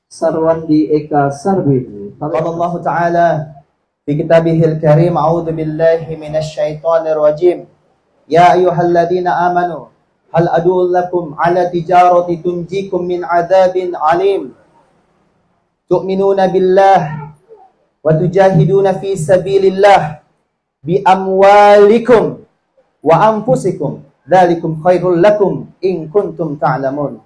Sarwandi Eka Sarbi. Allah Ta'ala fi kitabihil karim, a'udzu billahi minasy syaithanir rajim. Ya ayyuhalladzina amanu hal adullakum ala tijarati tunjikum min adzabin alim. Tu'minuna billah wa tujahiduna fi sabilillah bi amwalikum wa anfusikum. Dzalikum khairul lakum in kuntum ta'lamun.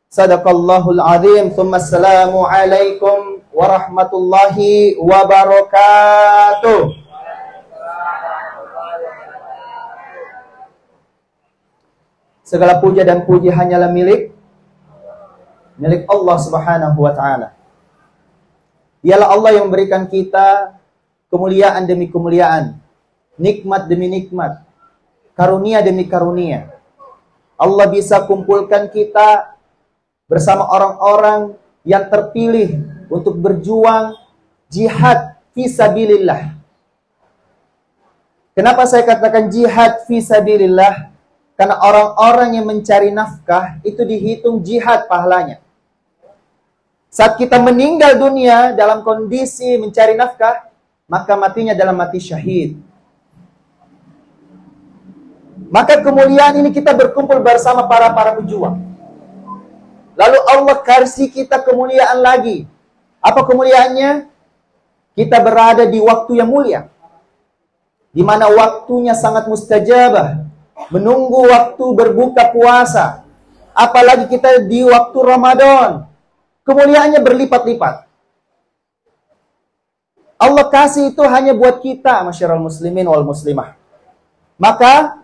Sadaqallahul azim. Tsumma assalamu alaikum warahmatullahi wabarakatuh. Segala puja dan puji hanyalah milik Allah Subhanahu wa ta'ala. Dialah Allah yang memberikan kita kemuliaan demi kemuliaan, nikmat demi nikmat, karunia demi karunia. Allah bisa kumpulkan kita bersama orang-orang yang terpilih untuk berjuang jihad fisabilillah. Kenapa saya katakan jihad fisabilillah? Karena orang-orang yang mencari nafkah itu dihitung jihad pahalanya. Saat kita meninggal dunia dalam kondisi mencari nafkah, maka matinya dalam mati syahid. Maka kemuliaan ini kita berkumpul bersama para pejuang. Lalu Allah kasih kita kemuliaan lagi. Apa kemuliaannya? Kita berada di waktu yang mulia, di mana waktunya sangat mustajabah, menunggu waktu berbuka puasa. Apalagi kita di waktu Ramadan, kemuliaannya berlipat-lipat. Allah kasih itu hanya buat kita, masyarul muslimin wal muslimah. Maka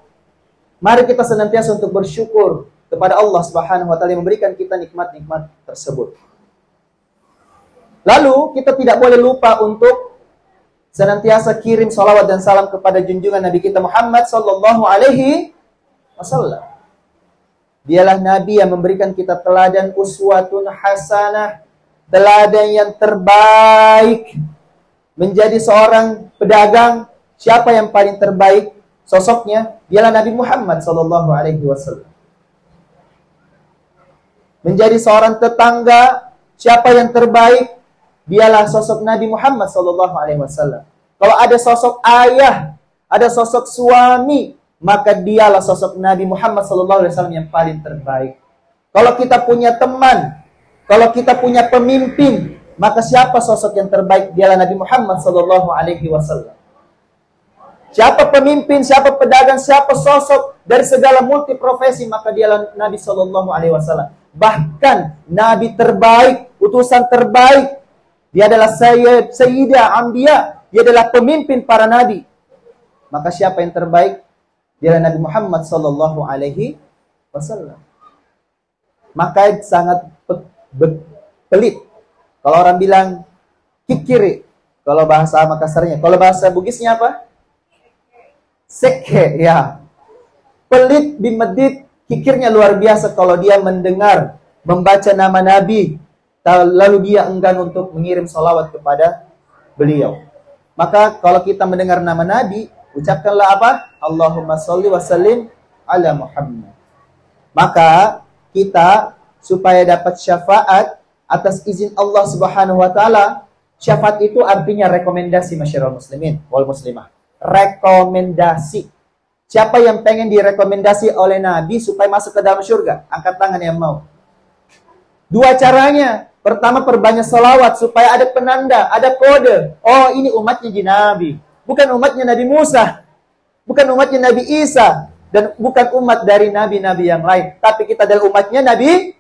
mari kita senantiasa untuk bersyukur kepada Allah Subhanahu wa ta'ala yang memberikan kita nikmat-nikmat tersebut. Lalu kita tidak boleh lupa untuk senantiasa kirim salawat dan salam kepada junjungan Nabi kita Muhammad sallallahu alaihi wasallam. Dialah Nabi yang memberikan kita teladan uswatun hasanah, teladan yang terbaik. Menjadi seorang pedagang, siapa yang paling terbaik sosoknya? Dialah Nabi Muhammad sallallahu alaihi wasallam. Menjadi seorang tetangga, siapa yang terbaik? Dialah sosok Nabi Muhammad SAW. Kalau ada sosok ayah, ada sosok suami, maka dialah sosok Nabi Muhammad SAW yang paling terbaik. Kalau kita punya teman, kalau kita punya pemimpin, maka siapa sosok yang terbaik? Dialah Nabi Muhammad SAW. Siapa pemimpin, siapa pedagang, siapa sosok dari segala multi profesi, maka dialah Nabi SAW. Bahkan Nabi terbaik, utusan terbaik. Dia adalah Sayyidah Anbiya. Dia adalah pemimpin para nabi. Maka siapa yang terbaik? Dia adalah Nabi Muhammad SAW. Maka sangat pelit kalau orang bilang kikiri, kalau bahasa Makassarnya. Kalau bahasa Bugisnya apa? Sekhe, ya. Pelit bimedit, kikirnya luar biasa kalau dia mendengar, membaca nama Nabi, lalu dia enggan untuk mengirim salawat kepada beliau. Maka kalau kita mendengar nama Nabi, ucapkanlah apa? Allahumma sholli wa sallim ala Muhammad. Maka kita supaya dapat syafaat atas izin Allah Subhanahu wa ta'ala, syafaat itu artinya rekomendasi masyarakat muslimin wal muslimah. Rekomendasi. Siapa yang pengen direkomendasi oleh Nabi supaya masuk ke dalam surga? Angkat tangan yang mau. Dua caranya. Pertama, perbanyak salawat supaya ada penanda, ada kode. Oh, ini umatnya Nabi. Bukan umatnya Nabi Musa. Bukan umatnya Nabi Isa. Dan bukan umat dari nabi-nabi yang lain. Tapi kita adalah umatnya Nabi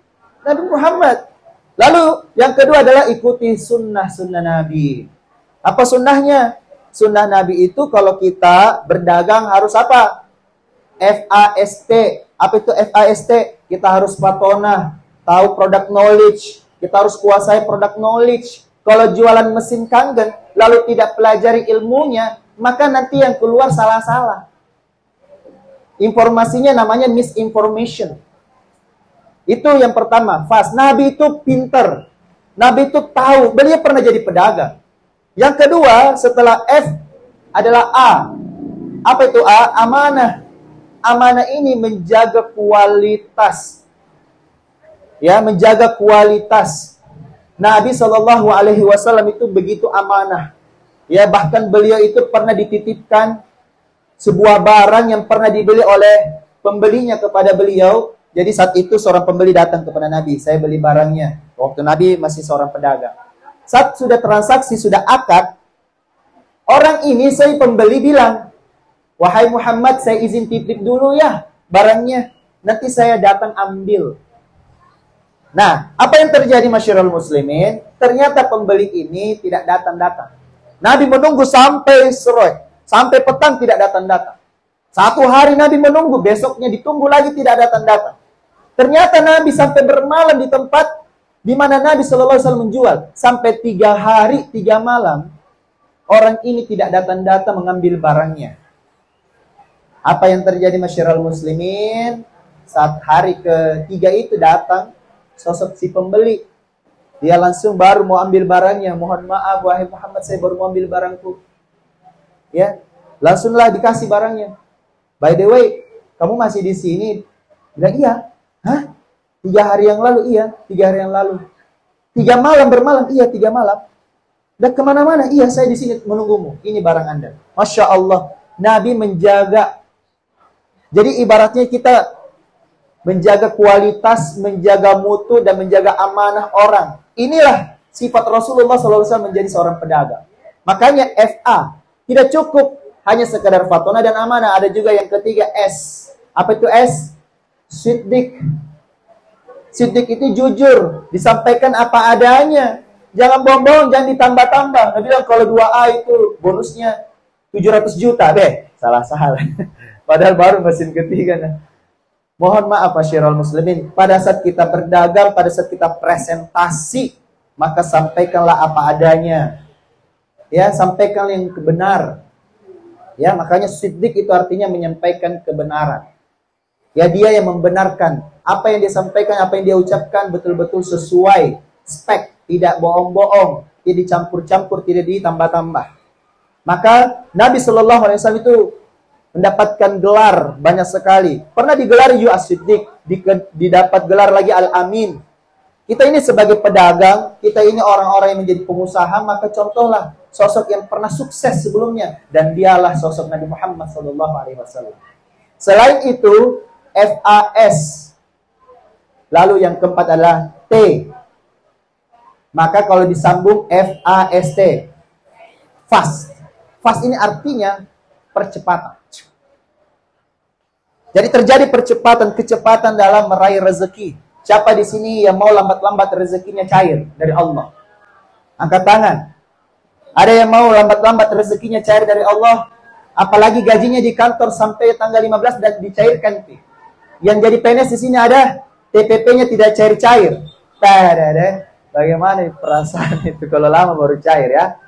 Muhammad. Lalu, yang kedua adalah ikuti sunnah-sunnah Nabi. Apa sunnahnya? Sunnah Nabi itu kalau kita berdagang harus apa? FAST. Apa itu FAST? Kita harus patonah, tahu product knowledge. Kita harus kuasai product knowledge. Kalau jualan mesin kangen, lalu tidak pelajari ilmunya, maka nanti yang keluar salah-salah. Informasinya namanya misinformation. Itu yang pertama, fast. Nabi itu pinter. Nabi itu tahu, beliau pernah jadi pedagang. Yang kedua, setelah F adalah A. Apa itu A? Amanah. Amanah ini menjaga kualitas. Ya, menjaga kualitas. Nabi Shallallahu Alaihi Wasallam itu begitu amanah. Ya, bahkan beliau itu pernah dititipkan sebuah barang yang pernah dibeli oleh pembelinya kepada beliau. Jadi saat itu seorang pembeli datang kepada Nabi, saya beli barangnya. Waktu Nabi masih seorang pedagang. Saat sudah transaksi, sudah akad, orang ini, saya pembeli bilang, wahai Muhammad, saya izin titip dulu ya barangnya. Nanti saya datang ambil. Nah, apa yang terjadi masyarul muslimin? Ternyata pembeli ini tidak datang-datang. Nabi menunggu sampai sore, sampai petang tidak datang-datang. Satu hari Nabi menunggu, besoknya ditunggu lagi tidak datang-datang. Ternyata Nabi sampai bermalam di tempat di mana Nabi Shallallahu Alaihi Wasallam menjual. Sampai 3 hari 3 malam, orang ini tidak datang-datang mengambil barangnya. Apa yang terjadi masyarul muslimin? Saat hari ketiga itu datang sosok si pembeli. Dia langsung baru mau ambil barangnya. Mohon maaf wahai Muhammad, saya baru mau ambil barangku. Ya, langsunglah dikasih barangnya. By the way, kamu masih di sini? Bilang iya. Hah? 3 hari yang lalu? Iya, 3 hari yang lalu. 3 malam bermalam? Iya, 3 malam. Dan kemana-mana? Iya, saya di sini menunggumu. Ini barang Anda. Masya Allah, Nabi menjaga. Jadi ibaratnya kita menjaga kualitas, menjaga mutu, dan menjaga amanah orang. Inilah sifat Rasulullah SAW menjadi seorang pedagang. Makanya FA tidak cukup hanya sekadar fatona dan amanah. Ada juga yang ketiga S. Apa itu S? Siddiq. Siddiq itu jujur, disampaikan apa adanya. Jangan bohong-bohong, jangan ditambah-tambah. Nabi bilang kalau 2A itu bonusnya 700 juta. Salah. Padahal baru mesin ketiga. Nah. Mohon maaf masyarul muslimin, pada saat kita berdagang, pada saat kita presentasi, maka sampaikanlah apa adanya. Ya, sampaikan yang benar. Ya, makanya siddiq itu artinya menyampaikan kebenaran. Ya, dia yang membenarkan. Apa yang dia sampaikan, apa yang dia ucapkan betul-betul sesuai spek, tidak bohong-bohong, tidak dicampur-campur, tidak ditambah-tambah. Maka Nabi Shallallahu Alaihi Wasallam itu mendapatkan gelar banyak sekali. Pernah digelar As-Siddiq, didapat gelar lagi Al-Amin. Kita ini sebagai pedagang, kita ini orang-orang yang menjadi pengusaha, maka contohlah sosok yang pernah sukses sebelumnya, dan dialah sosok Nabi Muhammad SAW. Selain itu, FAS. Lalu yang keempat adalah T. Maka kalau disambung FAST. Fast. Fast ini artinya percepatan. Jadi terjadi kecepatan dalam meraih rezeki. Siapa di sini yang mau lambat-lambat rezekinya cair dari Allah? Angkat tangan. Ada yang mau lambat-lambat rezekinya cair dari Allah? Apalagi gajinya di kantor sampai tanggal 15 dan dicairkan. Yang jadi PNS di sini ada TPP-nya tidak cair-cair. Bagaimana perasaan itu kalau lama baru cair ya?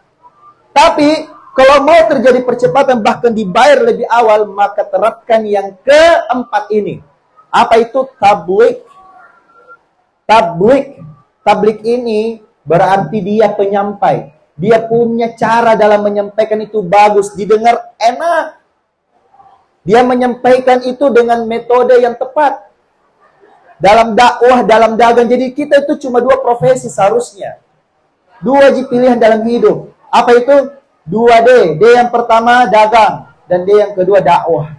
Tapi kalau mau terjadi percepatan bahkan dibayar lebih awal, maka terapkan yang keempat ini. Apa itu? Tablik. Tablik ini berarti dia penyampai. Dia punya cara dalam menyampaikan itu bagus, didengar enak. Dia menyampaikan itu dengan metode yang tepat. Dalam dakwah, dalam dagang. Jadi kita itu cuma 2 profesi seharusnya. 2 pilihan dalam hidup. Apa itu? 2D. D yang pertama dagang, dan D yang kedua dakwah.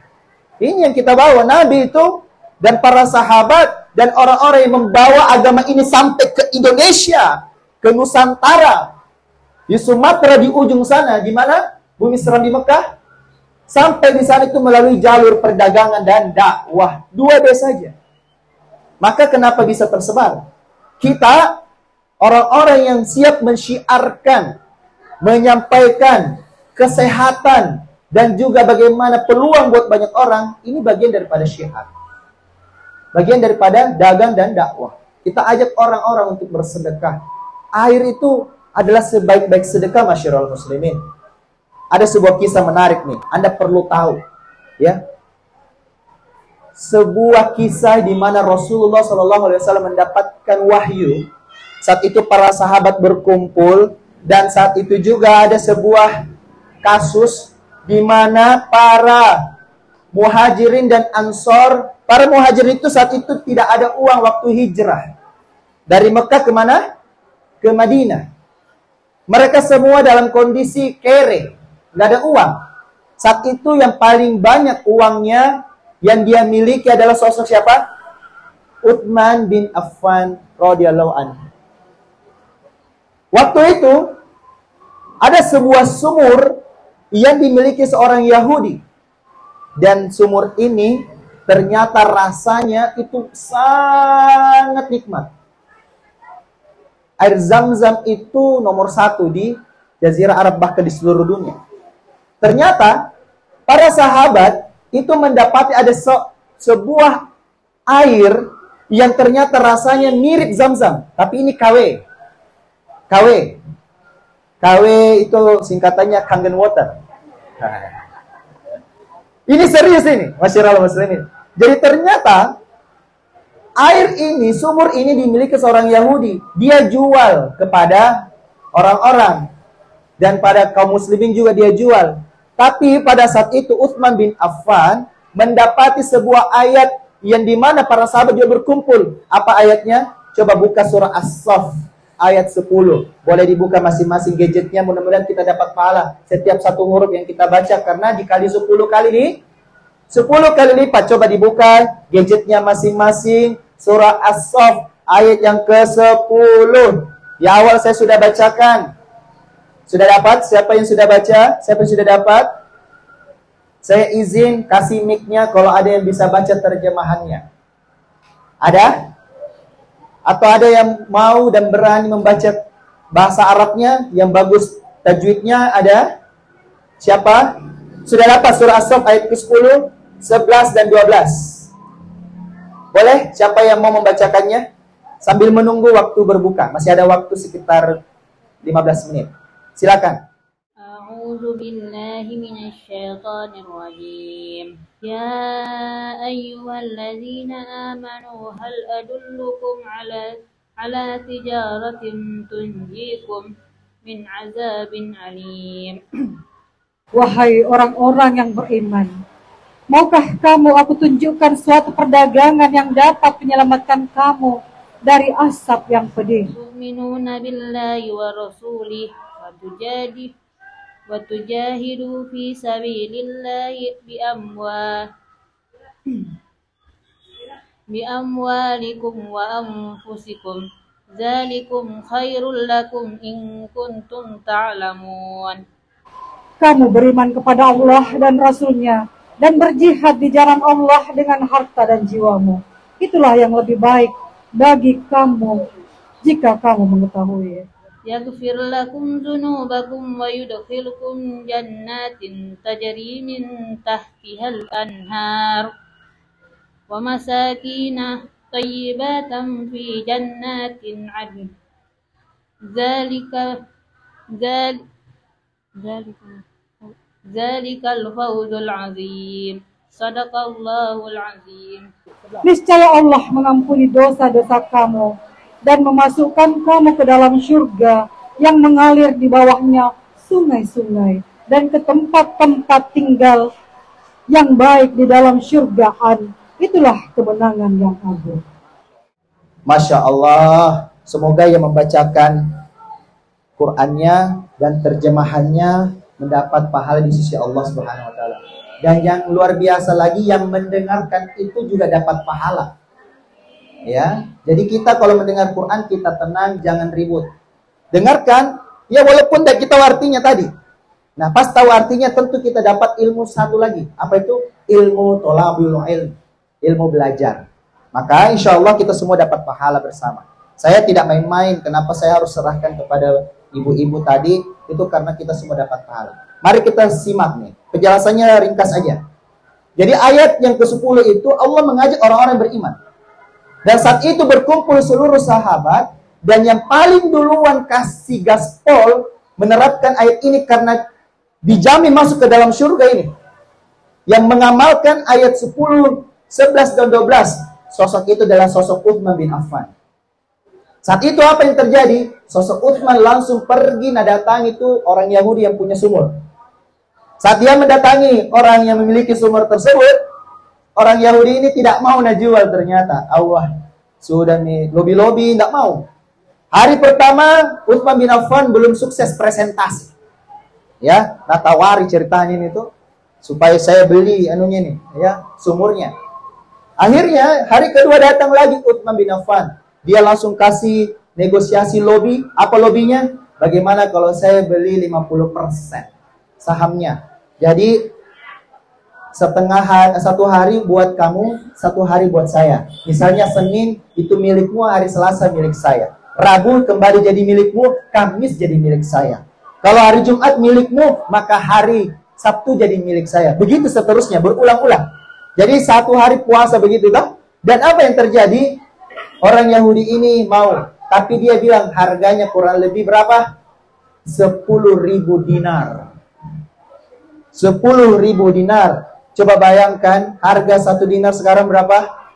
Ini yang kita bawa. Nabi itu dan para sahabat dan orang-orang yang membawa agama ini sampai ke Indonesia, ke Nusantara, di Sumatera di ujung sana, di mana? Bumi Seram di Mekah. Sampai di sana itu melalui jalur perdagangan dan dakwah. 2D saja. Maka kenapa bisa tersebar? Kita orang-orang yang siap mensyiarkan, menyampaikan kesehatan dan juga bagaimana peluang buat banyak orang, ini bagian daripada syiar. Bagian daripada dagang dan dakwah. Kita ajak orang-orang untuk bersedekah. Air itu adalah sebaik-baik sedekah masyarul muslimin. Ada sebuah kisah menarik nih, Anda perlu tahu, ya. Sebuah kisah di mana Rasulullah SAW mendapatkan wahyu. Saat itu para sahabat berkumpul, dan saat itu juga ada sebuah kasus di mana para muhajirin dan ansor, para muhajirin itu saat itu tidak ada uang waktu hijrah. Dari Mekah kemana? Ke ke Madinah. Mereka semua dalam kondisi kere, nggak ada uang. Saat itu yang paling banyak uangnya yang dia miliki adalah sosok siapa? Uthman bin Affan radhiyallahu anhu. Waktu itu ada sebuah sumur yang dimiliki seorang Yahudi. Dan sumur ini ternyata rasanya itu sangat nikmat. Air Zam-Zam itu nomor 1 di Jazirah Arab, bahkan di seluruh dunia. Ternyata para sahabat itu mendapati ada sebuah air yang ternyata rasanya mirip Zam-Zam, tapi ini KW. KW itu singkatannya Kangen Water. Ini serius ini, masyarakat muslimin. Jadi ternyata air ini, sumur ini dimiliki seorang Yahudi. Dia jual kepada orang-orang. Dan pada kaum muslimin juga dia jual. Tapi pada saat itu Uthman bin Affan mendapati sebuah ayat yang dimana para sahabat juga berkumpul. Apa ayatnya? Coba buka surah As-Saff ayat 10. Boleh dibuka masing-masing gadgetnya, mudah-mudahan kita dapat pahala setiap satu huruf yang kita baca, karena dikali 10 kali 10 kali lipat. Coba dibuka gadgetnya masing-masing, surah As-Saff ayat yang ke-10. Di awal saya sudah bacakan. Sudah dapat? Siapa yang sudah baca? Siapa yang sudah dapat? Saya izin kasih mic-nya kalau ada yang bisa baca terjemahannya. Ada? Atau ada yang mau dan berani membaca bahasa Arabnya yang bagus tajwidnya? Ada? Siapa? Sudah dapat surah As-Saff ayat ke-10, 11 dan 12. Boleh? Siapa yang mau membacakannya? Sambil menunggu waktu berbuka. Masih ada waktu sekitar 15 menit. Silakan. A'udzu billahi minasyaitonir rajim. Ya ayyuhalladzina amanu hal adullukum ala tijaratin tunjikum min azabin alim. Wahai orang-orang yang beriman, maukah kamu aku tunjukkan suatu perdagangan yang dapat menyelamatkan kamu dari asap yang pedih? Tu'minuna billahi wa rasulih wa tujahidu fi sabilillahi bi amwalikum wa anfusikum. Dzalikum khairul lakum in kuntum ta'lamun. Kamu beriman kepada Allah dan Rasul-Nya dan berjihad di jalan Allah dengan harta dan jiwamu. Itulah yang lebih baik bagi kamu jika kamu mengetahui. Yaghfir lakum dzunubakum wa yudkhilukum jannatin tajri min tahtihal anhar wa masakin thayyibatan fi jannatin 'adn. Zalikal fawzul 'azim. Shadaqallahul 'azim. Niscaya Allah mengampuni dosa-dosa kamu dan memasukkan kamu ke dalam surga yang mengalir di bawahnya sungai-sungai dan ke tempat-tempat tinggal yang baik di dalam surgaan. Itulah kemenangan yang agung. Masya Allah. Semoga yang membacakan Qur'annya dan terjemahannya mendapat pahala di sisi Allah Subhanahu wa taala. Dan yang luar biasa lagi, yang mendengarkan itu juga dapat pahala. Ya, jadi kita kalau mendengar Quran kita tenang, jangan ribut. Dengarkan, ya walaupun tidak kita tahu artinya tadi. Nah, pas tahu artinya tentu kita dapat ilmu satu lagi. Apa itu? Ilmu thalabul ilm, ilmu belajar. Maka insya Allah kita semua dapat pahala bersama. Saya tidak main-main. Kenapa saya harus serahkan kepada ibu-ibu tadi? Itu karena kita semua dapat pahala. Mari kita simak nih. Penjelasannya ringkas aja. Jadi ayat yang ke-10 itu Allah mengajak orang-orang beriman. Dan saat itu berkumpul seluruh sahabat. Dan yang paling duluan kasih gaspol menerapkan ayat ini karena dijamin masuk ke dalam surga ini. Yang mengamalkan ayat 10, 11, dan 12. Sosok itu adalah sosok Uthman bin Affan. Saat itu apa yang terjadi? Sosok Uthman langsung pergi mendatangi itu orang Yahudi yang punya sumur. Saat dia mendatangi orang yang memiliki sumur tersebut, orang Yahudi ini tidak mau jual ternyata. Allah sudah nih, lobi-lobi tidak mau. Hari pertama Utsman bin Affan belum sukses presentasi. Ya, natawari ceritanya ini tuh supaya saya beli anunya nih, ya, sumurnya. Akhirnya hari kedua datang lagi Utsman bin Affan. Dia langsung kasih negosiasi lobby. Apa lobbynya? Bagaimana kalau saya beli 50% sahamnya? Jadi satu hari buat kamu, satu hari buat saya. Misalnya Senin itu milikmu, hari Selasa milik saya. Rabu kembali jadi milikmu, Kamis jadi milik saya. Kalau hari Jumat milikmu, maka hari Sabtu jadi milik saya. Begitu seterusnya, berulang-ulang. Jadi satu hari puasa begitu kan? Dan apa yang terjadi? Orang Yahudi ini mau, tapi dia bilang harganya kurang lebih berapa? 10.000 dinar. 10.000 dinar. Coba bayangkan harga 1 dinar sekarang berapa?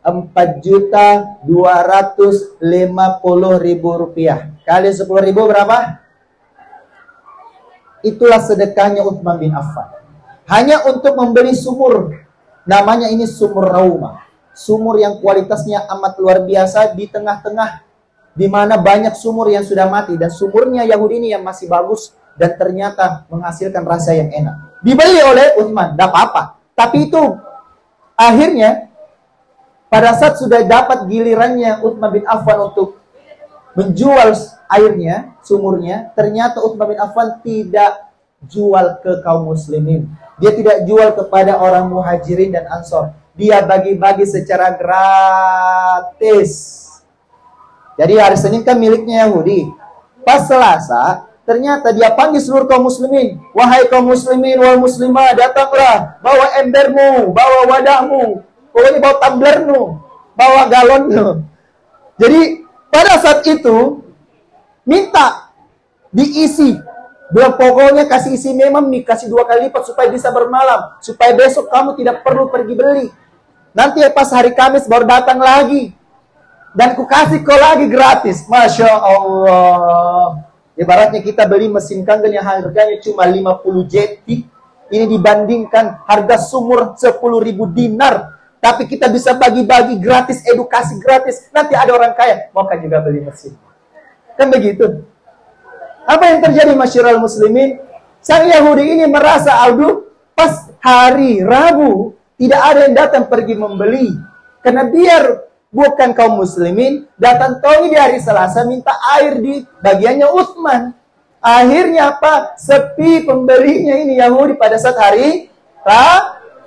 4.250.000 rupiah. Kali 10.000 berapa? Itulah sedekahnya Utsman bin Affan. Hanya untuk membeli sumur. Namanya ini sumur Rauma. Sumur yang kualitasnya amat luar biasa di tengah-tengah. Di mana banyak sumur yang sudah mati. Dan sumurnya Yahudi ini yang masih bagus. Dan ternyata menghasilkan rasa yang enak. Dibeli oleh Utsman, tidak apa-apa. Tapi itu akhirnya pada saat sudah dapat gilirannya Utsman bin Affan untuk menjual airnya, sumurnya, ternyata Utsman bin Affan tidak jual ke kaum muslimin. Dia tidak jual kepada orang muhajirin dan ansor. Dia bagi-bagi secara gratis. Jadi hari Senin kan miliknya Yahudi. Pas Selasa, ternyata dia panggil seluruh kaum muslimin. Wahai kaum muslimin wal muslimah, datanglah. Bawa embermu, bawa wadahmu. Pokoknya bawa tumblermu, bawa galonmu. Jadi pada saat itu minta diisi. Bilang pokoknya kasih isi memang nih, kasih 2 kali lipat supaya bisa bermalam. Supaya besok kamu tidak perlu pergi beli. Nanti pas hari Kamis baru datang lagi. Dan ku kasih kau lagi gratis. Masya Allah. Ibaratnya kita beli mesin kangen yang harganya cuma 50 jetik. Ini dibandingkan harga sumur 10.000 dinar. Tapi kita bisa bagi-bagi gratis, edukasi gratis. Nanti ada orang kaya, mau kan juga beli mesin. Kan begitu. Apa yang terjadi masyiral muslimin? Sang Yahudi ini merasa, aduh, pas hari Rabu, tidak ada yang datang pergi membeli. Karena biar bukan kaum muslimin, datang tongi di hari Selasa, minta air di bagiannya Utsman. Akhirnya apa? Sepi pembelinya ini Yahudi pada saat hari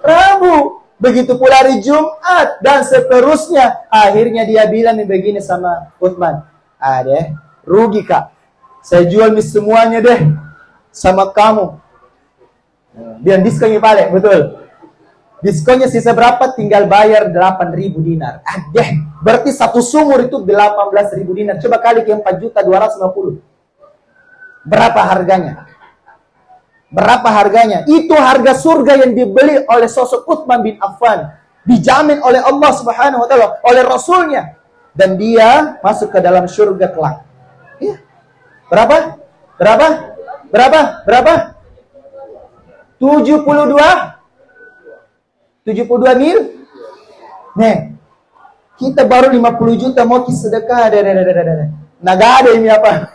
Rabu. Begitu pula hari Jumat dan seterusnya. Akhirnya dia bilang begini sama Utsman. Deh, rugi kak. Saya jual semuanya deh sama kamu. Biar diskonnya paling, betul. Diskonnya sisa berapa? Tinggal bayar 8.000 dinar. Deh, berarti satu sumur itu 18.000 dinar. Coba kali ke 4.250. Berapa harganya? Berapa harganya? Itu harga surga yang dibeli oleh sosok Utsman bin Affan. Dijamin oleh Allah Subhanahu wa taala, oleh Rasulnya. Dan dia masuk ke dalam surga kelak. Iya. Berapa? Berapa? Berapa? Berapa? 72 mil? Nih. Kita baru 50 juta mau sedekah. Nah, gak ada ini apa.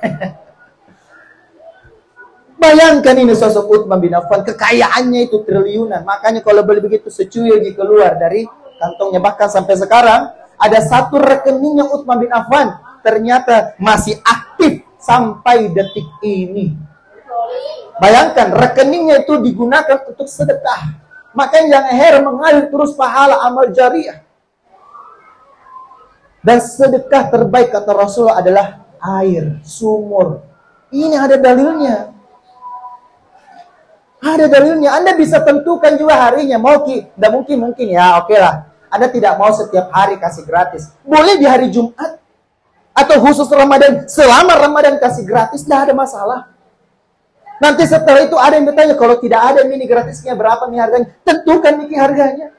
Bayangkan ini sosok Utsman bin Affan, kekayaannya itu triliunan. Makanya kalau beli begitu secuil keluar dari kantongnya. Bahkan sampai sekarang ada satu rekeningnya Utsman bin Affan ternyata masih aktif sampai detik ini. Bayangkan rekeningnya itu digunakan untuk sedekah. Makanya jangan heran mengalir terus pahala amal jariah. Dan sedekah terbaik kata Rasulullah adalah air, sumur. Ini ada dalilnya. Ada dalilnya. Anda bisa tentukan juga harinya. Mau tidak mungkin ya, oke lah. Anda tidak mau setiap hari kasih gratis. Boleh di hari Jumat atau khusus Ramadan. Selama Ramadan kasih gratis, tidak ada masalah. Nanti setelah itu ada yang bertanya, kalau tidak ada ini gratisnya berapa nih harganya? Tentukan nih harganya.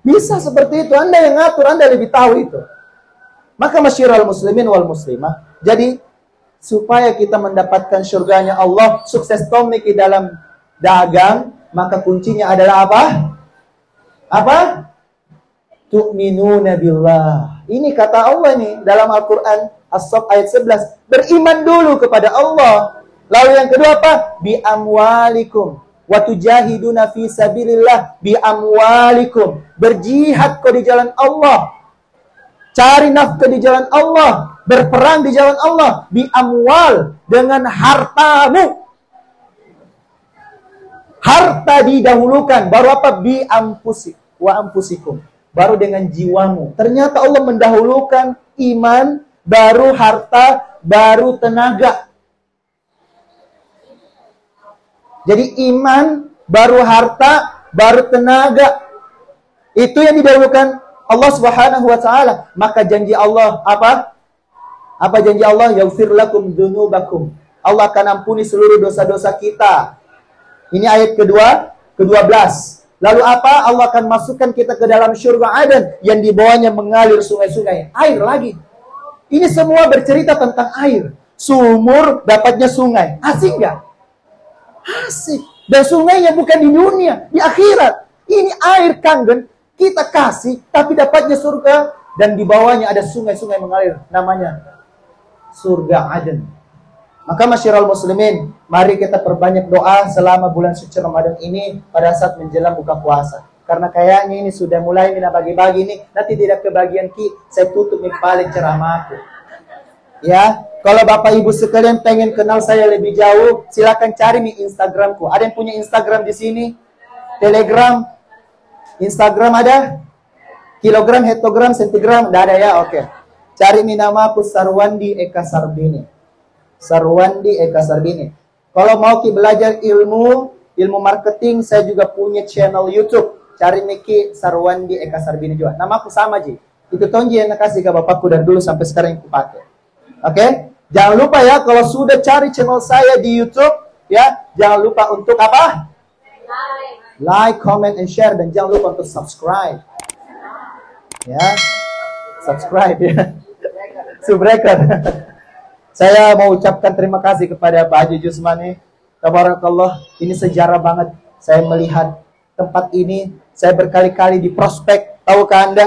Bisa seperti itu. Anda yang ngatur, Anda lebih tahu itu. Maka masyiral muslimin wal muslimah. Jadi supaya kita mendapatkan surganya Allah, sukses tomik di dalam dagang, maka kuncinya adalah apa? Apa? Tu'minuna billah. Ini kata Allah nih dalam Al-Quran. As-Saff ayat 11. Beriman dulu kepada Allah. Lalu yang kedua apa? Bi amwalikum wa tujahiduna fi sabilillah bi amwalikum. Berjihad kau di jalan Allah. Cari nafkah di jalan Allah, berperang di jalan Allah, bi amwal, dengan hartamu. Harta didahulukan, baru apa? Bi ampusik wa ampusikum. Baru dengan jiwamu. Ternyata Allah mendahulukan iman, baru harta, baru tenaga. Jadi iman, baru harta, baru tenaga. Itu yang didahulukan Allah Subhanahu wa taala. Maka janji Allah apa? Apa janji Allah? Yaghfir lakum dzunubakum. Allah akan ampuni seluruh dosa-dosa kita. Ini ayat ke-12. Lalu apa? Allah akan masukkan kita ke dalam syurga Aden yang di bawahnya mengalir sungai-sungai. Air lagi. Ini semua bercerita tentang air. Sumur dapatnya sungai. Asik nggak? Asik. Dan sungainya bukan di dunia, di akhirat. Ini air kangen. Kita kasih, tapi dapatnya surga. Dan di bawahnya ada sungai-sungai mengalir. Namanya surga Aden. Maka masyiral muslimin, mari kita perbanyak doa selama bulan suci Ramadan ini pada saat menjelang buka puasa. Karena kayaknya ini sudah mulai mina bagi-bagi nih. Nanti tidak kebagian saya tutup nih paling ceramahku. Ya, kalau Bapak Ibu sekalian pengen kenal saya lebih jauh, silakan cari nih Instagramku. Ada yang punya Instagram di sini? Telegram? Instagram ada? Kilogram, hektogram, sentigram? Tidak ada ya? Oke. Cari nih nama aku Sarwandi Eka Sarbini. Sarwandi Eka Sarbini. Kalau mau belajar ilmu marketing, saya juga punya channel YouTube. Cari Miki Sarwandi Eka Sarbini juga. Nama aku sama Ji. Itu tonji yang kasih ke bapakku dari dulu sampai sekarang yang kupakai. Oke? Jangan lupa ya, kalau sudah cari channel saya di YouTube, ya, jangan lupa untuk apa? Like, comment, and share. Dan jangan lupa untuk subscribe. Ya, subscribe ya. Subscribe. Saya mau ucapkan terima kasih kepada Pak Haji Jusmani. Tabarakallah, ini sejarah banget. Saya melihat tempat ini. Saya berkali-kali di prospek. Tahukah Anda?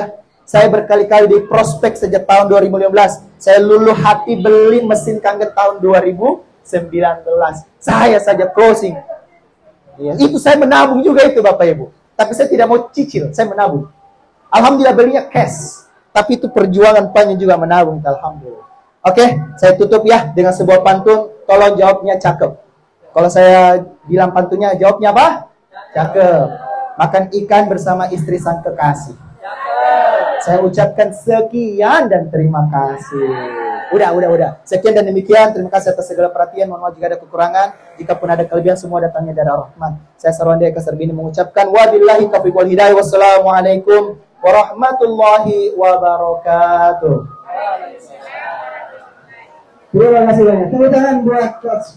Saya berkali-kali di prospek sejak tahun 2015. Saya luluh hati beli mesin kangen tahun 2019. Saya saja closing. Ya, itu saya menabung juga itu Bapak Ibu. Tapi saya tidak mau cicil, saya menabung. Alhamdulillah belinya cash. Tapi itu perjuangan panjang juga menabung. Alhamdulillah. Oke, saya tutup ya dengan sebuah pantun. Tolong jawabnya cakep. Kalau saya bilang pantunnya, jawabnya apa? Cakep. Makan ikan bersama istri sang kekasih. Saya ucapkan sekian dan terima kasih. Udah. Sekian dan demikian. Terima kasih atas segala perhatian. Mohon maaf jika ada kekurangan. Jika pun ada kelebihan, semua datangnya dari Ar-Rahman. Saya Sarwandi Eka Sarbini mengucapkan wabillahi taufiq wal hidayah. Wassalamualaikum warahmatullahi wabarakatuh. Terima kasih banyak. Tepuk tangan buat Coach.